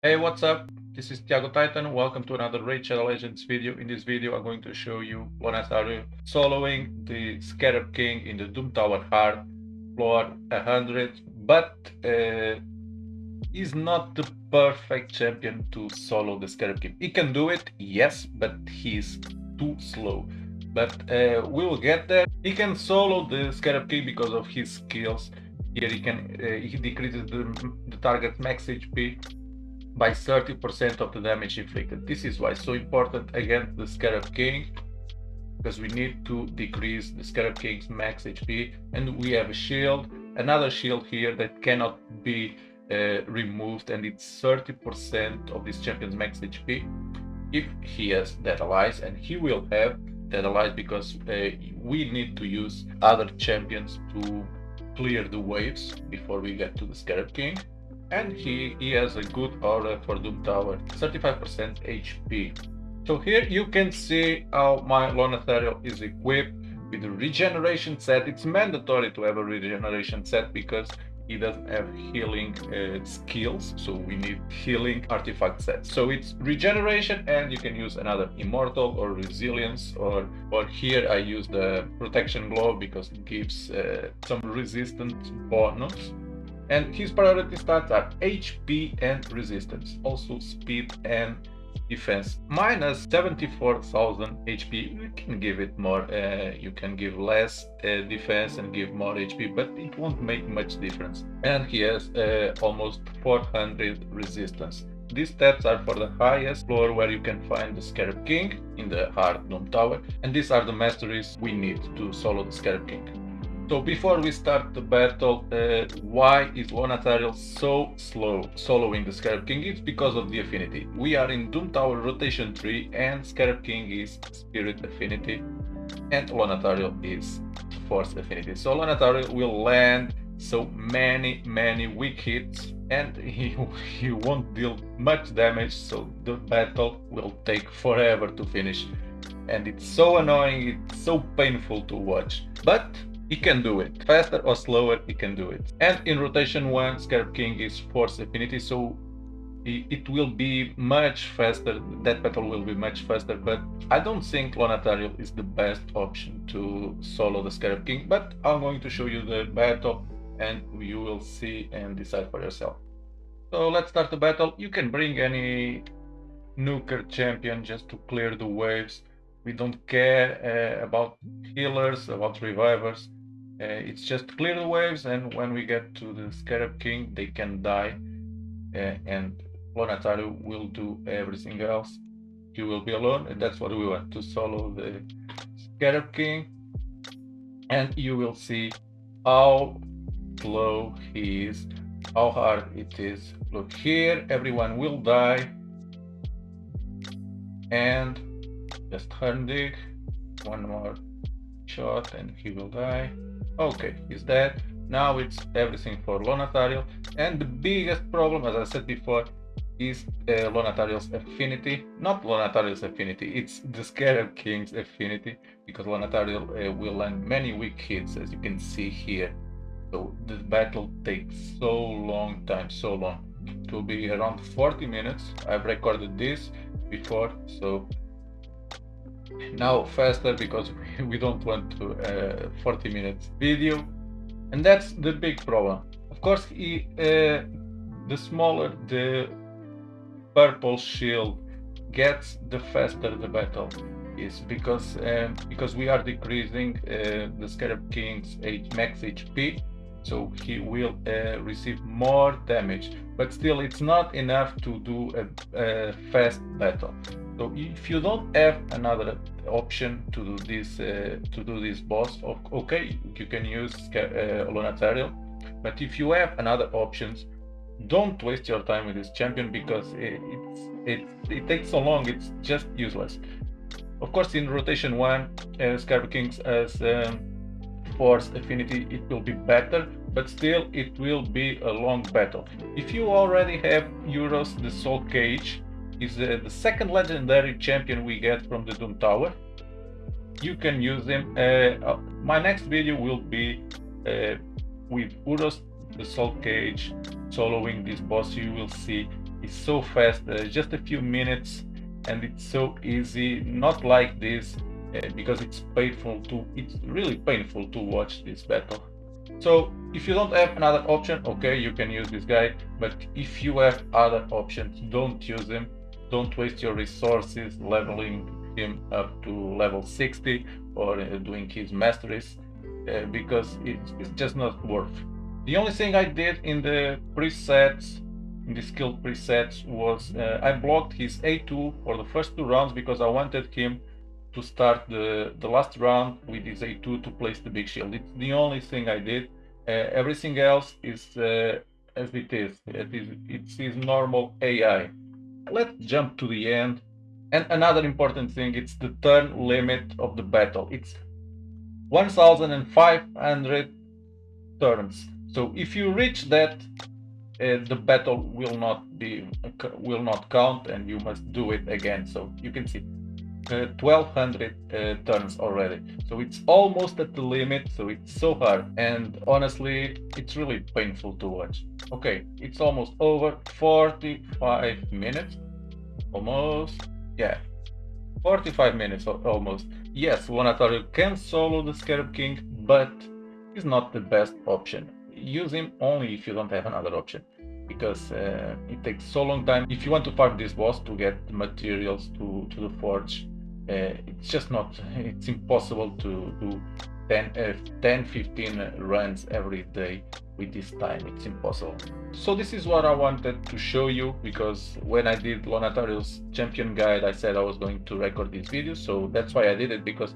Hey, what's up? This is Tiago Titan. Welcome to another Raid Shadow Legends video. In this video, I'm going to show you Lonatharil soloing the Scarab King in the Doom Tower Hard floor 100, but he's not the perfect champion to solo the Scarab King. He can do it, yes, but he's too slow. But we will get there. He can solo the Scarab King because of his skills. Here he decreases the target max HP by 30% of the damage inflicted. This is why it's so important against the Scarab King, because we need to decrease the Scarab King's max HP, and we have a shield, another shield here that cannot be removed, and it's 30% of this champion's max HP if he has dead allies, and he will have dead allies because we need to use other champions to clear the waves before we get to the Scarab King. And he has a good aura for Doom Tower, 35% HP. So here you can see how my Lonatharil is equipped with the regeneration set. It's mandatory to have a regeneration set because he doesn't have healing skills, so we need healing artifact sets. So it's regeneration, and you can use another immortal or resilience, or here I use the protection glove because it gives some resistance bonus. And his priority stats are HP and resistance, also speed and defense. Minus 74,000 HP, you can give it more, you can give less defense and give more HP, but it won't make much difference. And he has almost 400 resistance. These stats are for the highest floor where you can find the Scarab King in the Hard Doom Tower, and these are the masteries we need to solo the Scarab King. So before we start the battle, why is Lonatharil so slow soloing the Scarab King? It's because of the affinity. We are in Doom Tower rotation 3 and Scarab King is Spirit affinity and Lonatharil is Force affinity. So Lonatharil will land so many weak hits and he won't deal much damage, so the battle will take forever to finish. And it's so annoying, it's so painful to watch. But he can do it. Faster or slower, he can do it. And in rotation 1, Scarab King is Force affinity, so it will be much faster. That battle will be much faster, but I don't think Lonatharil is the best option to solo the Scarab King, but I'm going to show you the battle and you will see and decide for yourself. So let's start the battle. You can bring any nuker champion just to clear the waves. We don't care about healers, about revivers. It's just clear the waves, and when we get to the Scarab King, they can die, and Lonatharil will do everything else. He will be alone, and that's what we want, to solo the Scarab King. And you will see how slow he is, how hard it is. Look here, everyone will die. And just Hundig, one more shot and he will die. Okay, he's dead. Now it's everything for Lonatharil. And the biggest problem, as I said before, is Lonatharil's affinity. Not Lonatharil's affinity, it's the Scarab King's affinity, because Lonatharil will land many weak hits, as you can see here. So the battle takes so long time, so long. It will be around 40 minutes. I've recorded this before, so now faster because we don't want to 40 minutes video, and that's the big problem. Of course, the smaller the purple shield gets, the faster the battle is, because we are decreasing the Scarab King's max HP, so he will receive more damage, but still it's not enough to do a fast battle. So if you don't have another option to do this boss, okay, you can use Lonatharil, but if you have another options, don't waste your time with this champion, because it takes so long, it's just useless. Of course, in rotation 1, Scarab King as Force affinity, it will be better, but still it will be a long battle. If you already have Euros, the Soul Cage is the second legendary champion we get from the Doom Tower. You can use him. My next video will be with Uros, the Soul Cage, soloing this boss. You will see It's so fast, just a few minutes, and it's so easy. Not like this, because it's really painful to watch this battle. So if you don't have another option, okay, you can use this guy, but if you have other options, don't use him. Don't waste your resources leveling him up to level 60 or doing his masteries, because it's just not worth. The only thing I did in the presets, in the skill presets, was I blocked his A2 for the first 2 rounds because I wanted him to start the last round with his A2 to place the big shield. It's the only thing I did. Everything else is as it is. It's his normal AI. Let's jump to the end. And another important thing, it's the turn limit of the battle. It's 1500 turns. So if you reach that, the battle will not count, and you must do it again. So you can see 1200 turns already. So it's almost at the limit, so it's so hard, and honestly it's really painful to watch. Okay, it's almost over. 45 minutes almost. Yeah, 45 minutes almost. Yes, Lonatharil can solo the Scarab King, but he's not the best option. Use him only if you don't have another option, because it takes so long time. If you want to farm this boss to get the materials to the forge, it's just not, it's impossible to do 10-15 runs every day with this time. It's impossible. So this is what I wanted to show you, because when I did Lonatharil's champion guide, I said I was going to record this video, so that's why I did it, because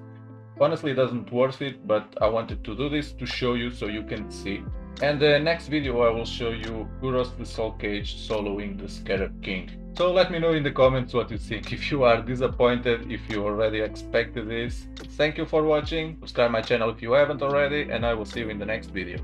honestly it doesn't worth it, but I wanted to do this to show you so you can see. And the next video I will show you Kuros the Soul Cage soloing the Scarab King. So let me know in the comments what you think, if you are disappointed, if you already expected this. Thank you for watching, subscribe my channel if you haven't already, and I will see you in the next video.